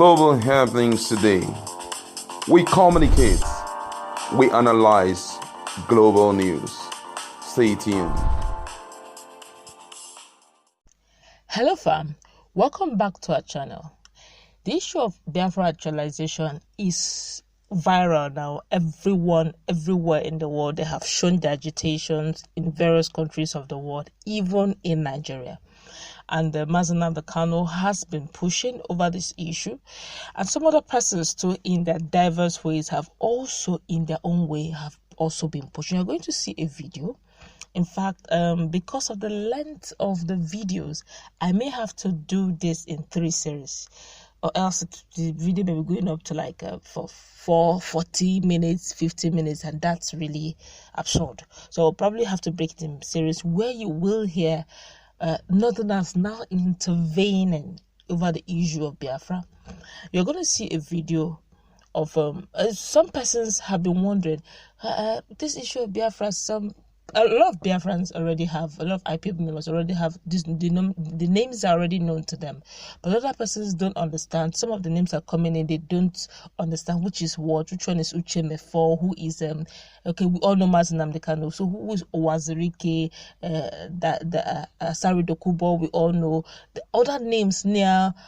global happenings today. We communicate, we analyze global news. Stay tuned. Hello fam, welcome back to our channel. The issue of Biafra actualization is viral now. Everyone, everywhere in the world, they have shown their agitations in various countries of the world, even in Nigeria. And Nnamdi Kanu has been pushing over this issue, and some other persons too, in their diverse ways, have also, in their own way, have also been pushing. You're going to see a video. In fact, because of the length of the videos, I may have to do this in 3 series, or else the video may be going up to for 40 minutes, 50 minutes, and that's really absurd. So I'll probably have to break it in series where you will hear Northerners now intervening over the issue of Biafra. You're going to see a video of some persons have been wondering this issue of Biafra. A lot of Biafrans already have, a lot of IPOB members already have this, the names are already known to them, but other persons don't understand. Some of the names are coming in, they don't understand which is what, which one is Uche Mefor, who is okay, we all know Nnamdi Kanu, so who is Owazirike, Sari Dokubo, we all know the other names, Niamodo,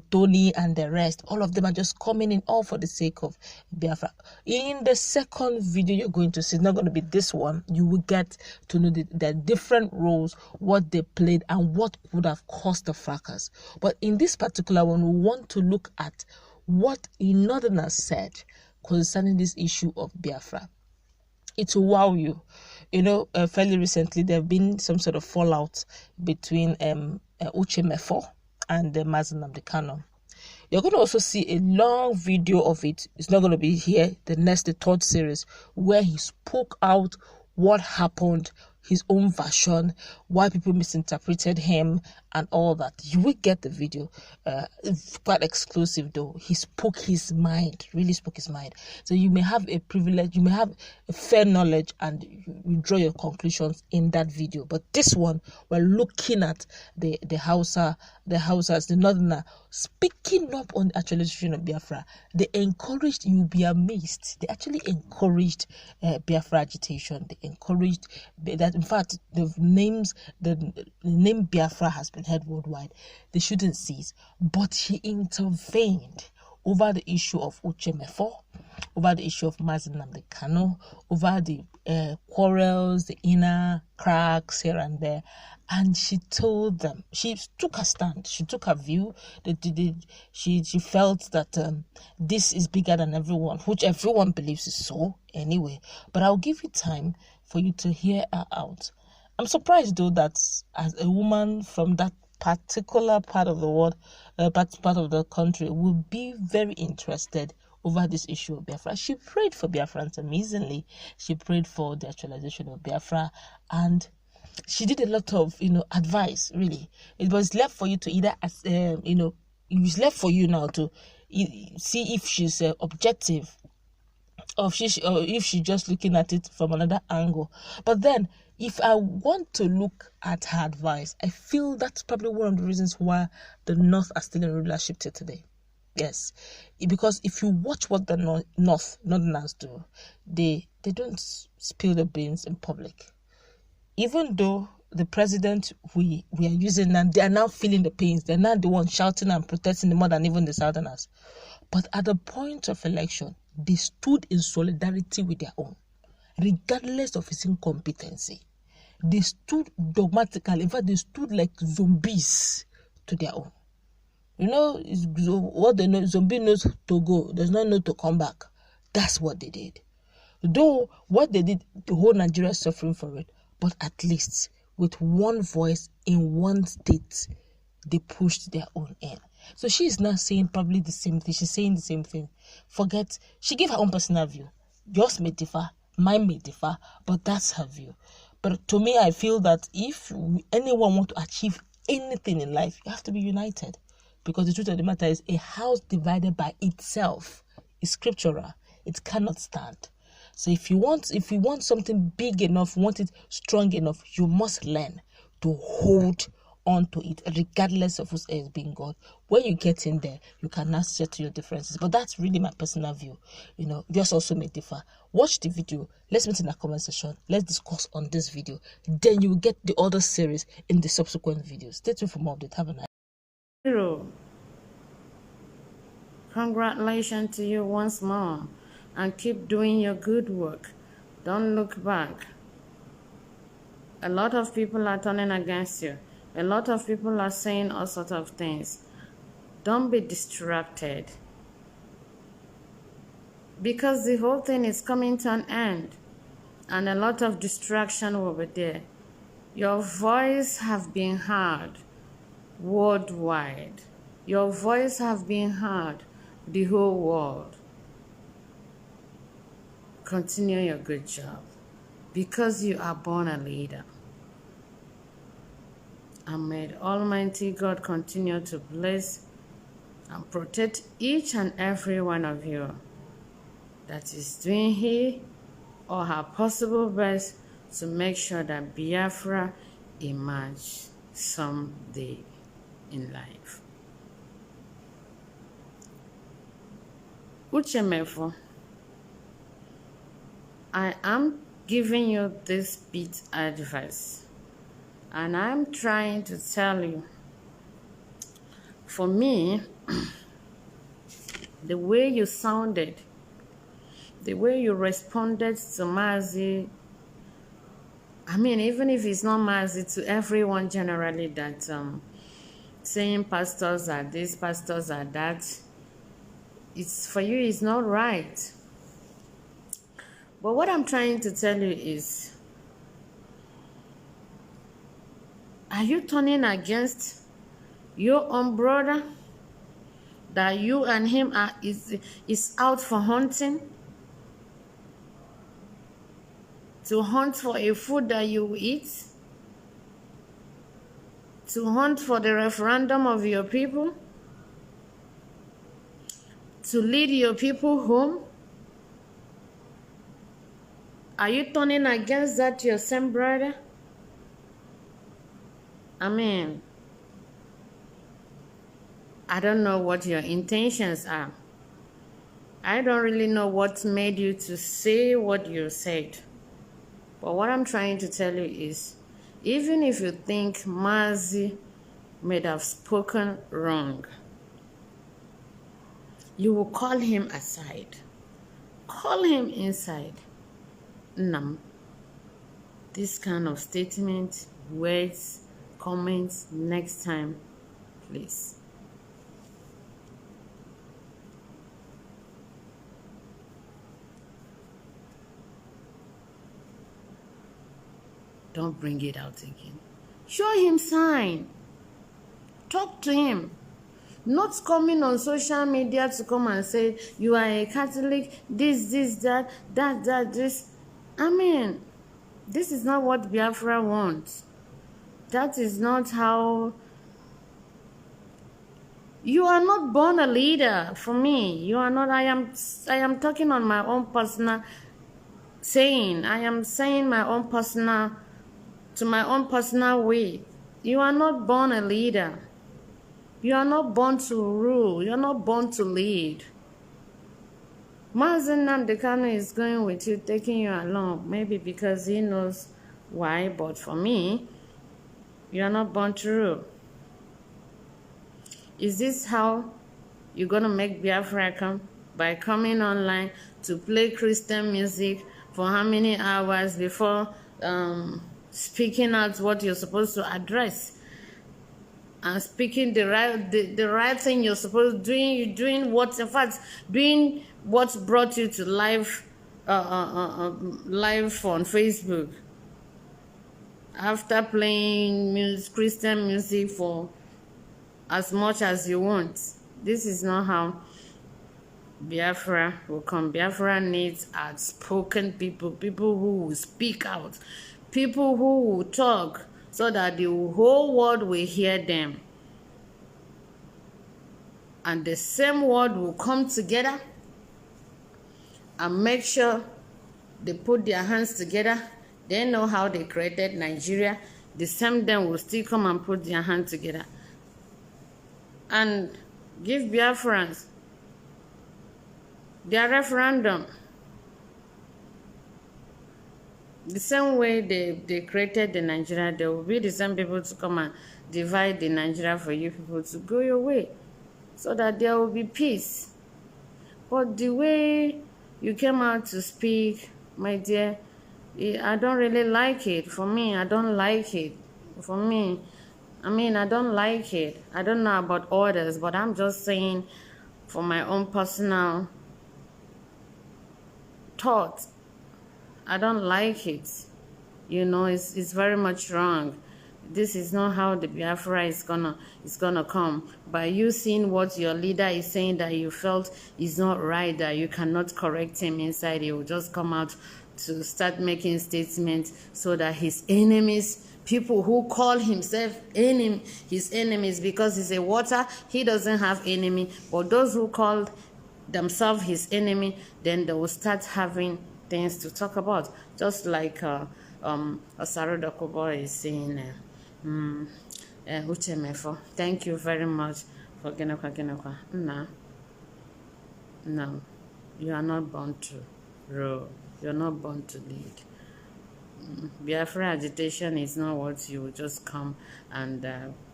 Tony, and the rest. All of them are just coming in, all for the sake of Biafra. In the second video you're going to see, it's not going to be this one, you will get to know the different roles, what they played, and what would have caused the fracas. But in this particular one, we want to look at what a Northerner said concerning this issue of Biafra. It will wow you. You know, fairly recently, there have been some sort of fallout between Uche Mefor and Nnamdi Kanu. You're going to also see a long video of it. It's not going to be here, the 3rd series, where he spoke out what happened, his own version, why people misinterpreted him, and all that. You will get the video. It's quite exclusive though. He spoke his mind, really spoke his mind. So you may have a privilege, you may have a fair knowledge, and you draw your conclusions in that video. But this one, we're looking at the Hausas, the Northerner, speaking up on the actualization of Biafra. They encouraged, you'll be amazed, they actually encouraged Biafra agitation. They encouraged that, in fact, the name Biafra has been heard worldwide. They shouldn't cease. But he intervened over the issue of Uche Mefor, over the issue of Nnamdi Kanu, over the quarrels, the inner cracks here and there. And she told them, she took her stand, she took her view, she felt that this is bigger than everyone, which everyone believes is so anyway. But I'll give you time for you to hear her out. I'm surprised though that as a woman from that particular part of the world, part of the country, will be very interested over this issue of Biafra. She prayed for Biafrans amazingly. She prayed for the actualization of Biafra, and she did a lot of, advice, really. It was left for you to either, it was left for you now to see if she's objective, or if she's just looking at it from another angle. But then, if I want to look at her advice, I feel that's probably one of the reasons why the North are still in rulership till today. Yes, because if you watch what the Northerners do, they don't spill the beans in public. Even though the president we are using now, they are now feeling the pains. They're not the ones shouting and protesting more than even the Southerners. But at the point of election, they stood in solidarity with their own, regardless of his incompetency. They stood dogmatically. In fact, they stood like zombies to their own. What they know, zombie knows to go, does not know to come back. That's what they did. Though what they did, the whole Nigeria is suffering for it. But at least with one voice in one state, they pushed their own in. So she is now saying probably the same thing. She's saying the same thing. Forget, she gave her own personal view. Yours may differ, mine may differ, but that's her view. But to me, I feel that if anyone wants to achieve anything in life, you have to be united. Because the truth of the matter is, a house divided by itself is scriptural. It cannot stand. So if you want something big enough, want it strong enough, you must learn to hold onto it, regardless of who's else being God. When you get in there, you can now settle your differences. But that's really my personal view. Yours also may differ. Watch the video. Let's meet in the comment section. Let's discuss on this video. Then you will get the other series in the subsequent videos. Stay tuned for more updates. Have a nice day. Congratulations to you once more, and keep doing your good work. Don't look back. A lot of people are turning against you. A lot of people are saying all sorts of things. Don't be distracted, because the whole thing is coming to an end, and a lot of distraction will be there. Your voice have been heard worldwide. Your voice have been heard the whole world. Continue your good job, because you are born a leader. And may Almighty God continue to bless and protect each and every one of you that is doing his or her possible best to make sure that Biafra emerge someday in life. Uche Mefor, I am giving you this bit advice, and I'm trying to tell you, for me, the way you sounded, the way you responded to Mazi, even if it's not Mazi, to everyone generally, that saying pastors are this, pastors are that, it's for you, it's not right. But what I'm trying to tell you is, are you turning against your own brother that you and him is out for hunting? To hunt for a food that you eat? To hunt for the referendum of your people? To lead your people home? Are you turning against that your same brother? I don't know what your intentions are. I don't really know what made you to say what you said. But what I'm trying to tell you is, even if you think Mazi may have spoken wrong, you will call him aside. Call him inside. This kind of statement, words, comments, next time, please. Don't bring it out again. Show him sign. Talk to him. Not coming on social media to come and say, you are a Catholic, this, that, this. This is not what Biafra wants. That is not how... You are not born a leader for me. You are not. I am talking on my own personal saying. I am saying my own personal, to my own personal way. You are not born a leader. You are not born to rule. You are not born to lead. Nnamdi Kanu is going with you, taking you along, maybe because he knows why, but for me, you are not born to rule. Is this how you're going to make Biafra come? By coming online to play Christian music for how many hours before speaking out what you're supposed to address? And speaking the right thing you're supposed to do, you're doing what, in fact, doing what brought you to live on Facebook. After playing Christian music for as much as you want. This is not how Biafra will come. Biafra needs outspoken people, people who will speak out, people who will talk, so that the whole world will hear them. And the same world will come together and make sure they put their hands together. They know how they created Nigeria. the same them will still come and put their hand together and give Biafrans their referendum. The same way they created the Nigeria, there will be the same people to come and divide the Nigeria for you people to go your way, so that there will be peace. But the way you came out to speak, my dear, I don't really like it. For me, I don't like it. For me, I don't like it. I don't know about others, but I'm just saying for my own personal thought, I don't like it. You know, it's very much wrong. This is not how the Biafra is gonna come. By you seeing what your leader is saying that you felt is not right, that you cannot correct him inside, he will just come out to start making statements so that his enemies, people who call himself his enemies, because he's a water, he doesn't have enemy, but those who call themselves his enemy, then they will start having things to talk about, just like Osaro Dokobo is saying. Uche Mefor, thank you very much for Genokwa. No, you are not born to rule. You're not born to lead. Biafra agitation is not what you just come and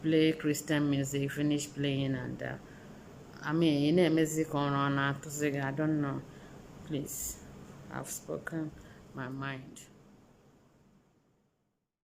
play Christian music, finish playing, and music on I don't know. Please, I've spoken my mind.